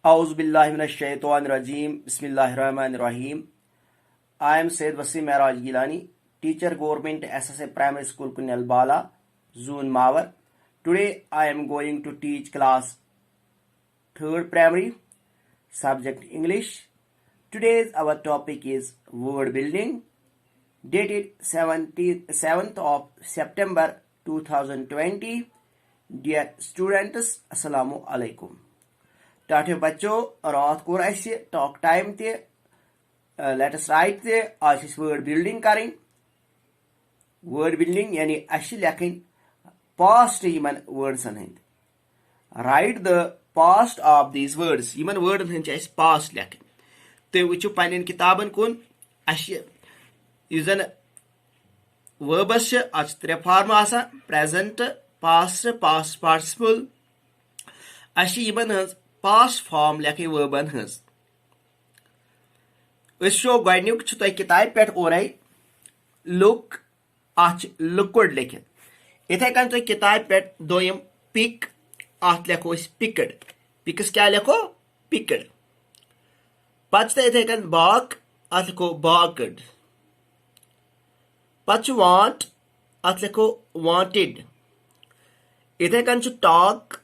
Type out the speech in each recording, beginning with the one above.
Auzubillahiminash-shaytanir-rajim. Bismillahir-rahmanir-rahim. I am Sayyid Wasim Mehraj Gilani, teacher government SSA Primary School Kunyal Bala, Zone Mawar. Today I am going to teach class 3rd primary, subject English. Today's our topic is word building, dated 7th of September 2020. Dear students, Assalamu alaikum. टाटे बच्चों रात को talk time ते let's write ते आज word building करें word building यानी लेखन पास्ट यमन वर्ड्सन हंद write the past of these words यमन वर्डन हंद पास्ट लेखन तो वो पन्न किताबन कुन वर्बस त्रे form present past past participle यमन हंज पास्ट फॉर्म लेख वर्बन हज गुक किताब पे ओरे लुक लुकड लिखित इथे कन तुम किताब पे दोयम पिक अत लिखो पिकड पिकस क्या लिखो पिकड पत इथे कन बाक अत लिखो बाकड पत वांट अत लिखो वांटेड इथे कन talk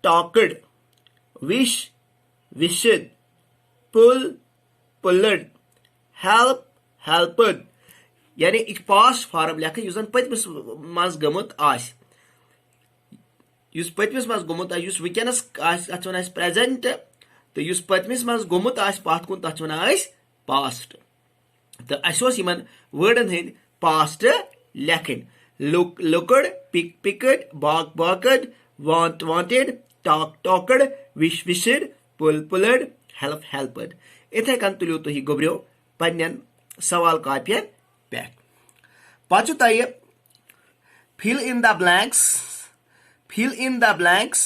talked wish wished pull pulled help helped यानी एक पास्ट फॉर्म लेख पतमिस मज गमुत पतमिस मज गमुत वनस वन प्रेजेंट तो पतमिस मज गमुत पत कुन तथ वन पास्ट तो अमन वर्डन हंद पास्ट लेखन look looked pick picked back backed want wanted talk talked wish wished pull pulled help helped इथे कन तुलियो तुही गोब्रियो पन्नन सवाल कापियन पे पाचु तय fill in the blanks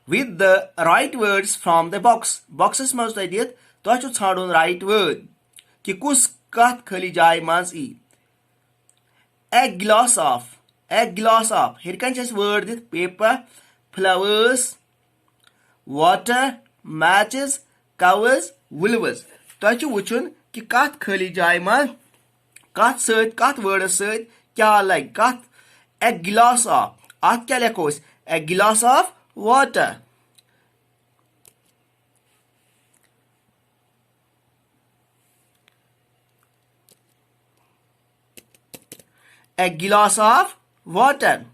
with the right words from the boxes मज तय दित तो छाड़ुन right word कि कुस कथ खली जाय मज ई a glass of here can just word with paper flowers water matches covers vulvas तो वुचुन कि कत खाली जाय मन कत वर्ड सत क्या लग कत a glass of अत क्या लिखो a glass of water a glass of water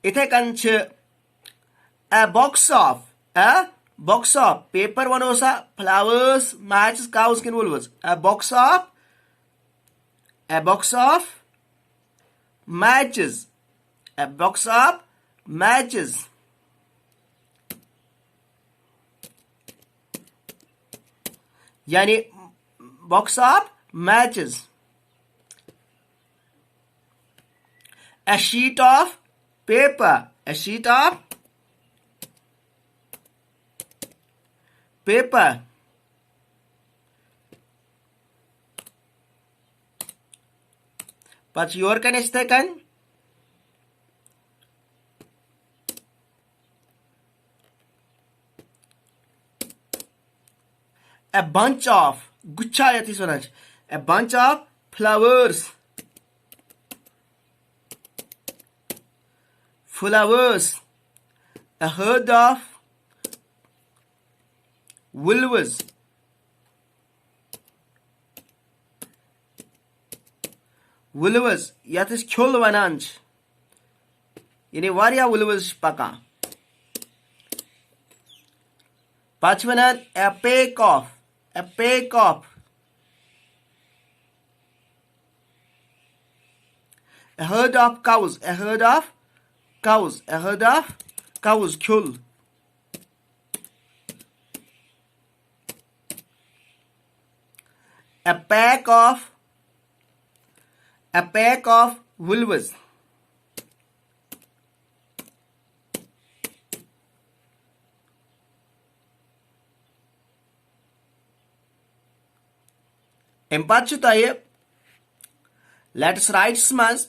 इथे कन a box of paper वनो सा flowers matches cows किन vulvas a box of matches यानी box of matches a sheet of paper but your can is taken a bunch of guchha yati sonaj a bunch of flowers a herd of vulvas यत खुल वनान यानी वारिया vulvas पका पच वनान a peck of a herd of cows खुल a pack of vulvas Empatchu taye let's write smas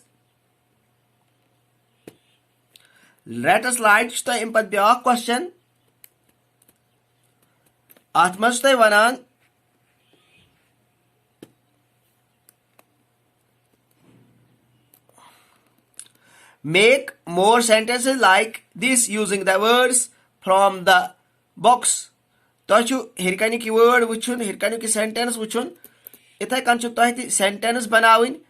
Let us write to impact the question. Atmastai vanan. Make more sentences like this using the words from the box. Tochu hirkani ki word wuchun, hirkani ki sentence wuchun. Itha kanchu tohti sentence banawin.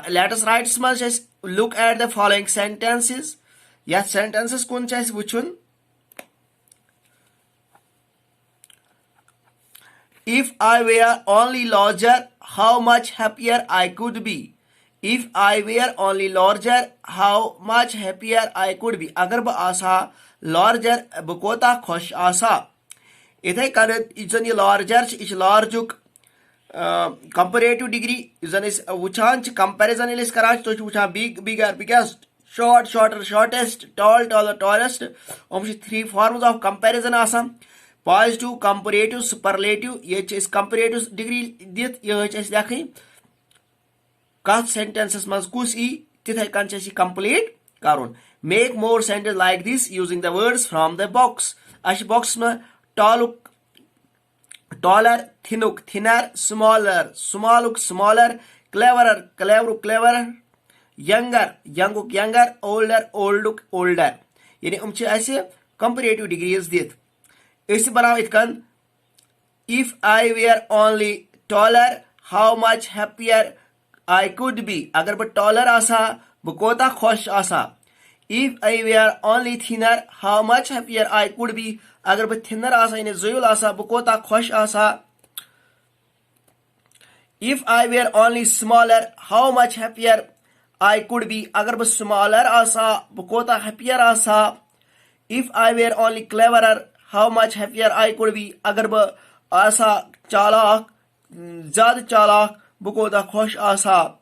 Let us write small says look at the following sentences. Yes, sentences kun chais wuchun. If I were only larger, how much happier I could be. If I were only larger, how much happier I could be. Agar ba asa larger bukota khosh asa. Ithe kanat ijan ye larger is larjuk comparative degree ijan is wuchan comparison is karach to wuchan big bigger biggest short shorter shortest tall taller tallest. Three forms of comparison asam. Positive, comparative, superlative. Ye is comparative degree dit ye is dekhi. Kath sentences mas kus e tithai kan chesi complete karun. Make more sentences like this using the words from the box. Ash box ma taller, thinuk, thinner, smaller, smalluk, smaller, cleverer, cleverer, younger, younger, older, older. Yani umche aise comparative degrees dit. Isi banav itkan. If I were only taller, how much happier I could be. Agar ba taller asa, bukota khosh asa. If I were only thinner, how much happier I could be. Agar ba thinner asa, ine zoyul asa, bukota khosh asa. If I were only smaller, how much happier I could be. Agar ba smaller asa, bukota happier asa. If I were only cleverer, how much happier I could be. Agar ba asa chalak, zyada chalak, bukota khosh asa.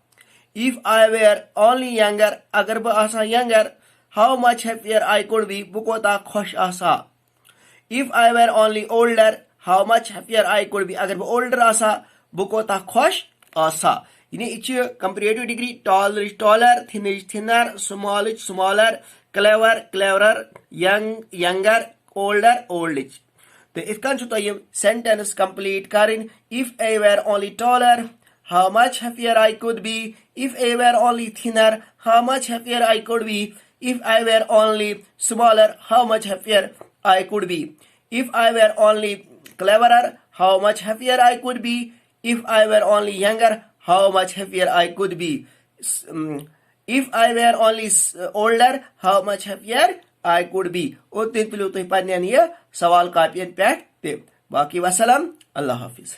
If I were only younger, agar ba asa younger, how much happier I could be. Bukota khosh asa. If I were only older, how much happier I could be. Agar ba older asa, bukota khosh asa. Ini ichi comparative degree. Taller is taller, thinner is thinner, small is smaller, cleverer, younger, older, oldest. तो इसका जो ये sentence complete करें. If I were only taller, how much happier I could be. If I were only thinner, how much happier I could be. If I were only smaller, how much happier I could be. If I were only cleverer, how much happier I could be. If I were only younger, how much happier I could be. If I were only older, how much happier I could be. और तीन pillow तो पढ़ने नहीं है सवाल कापियन PAT पे बाकी वसलम अल्लाह हाफिज.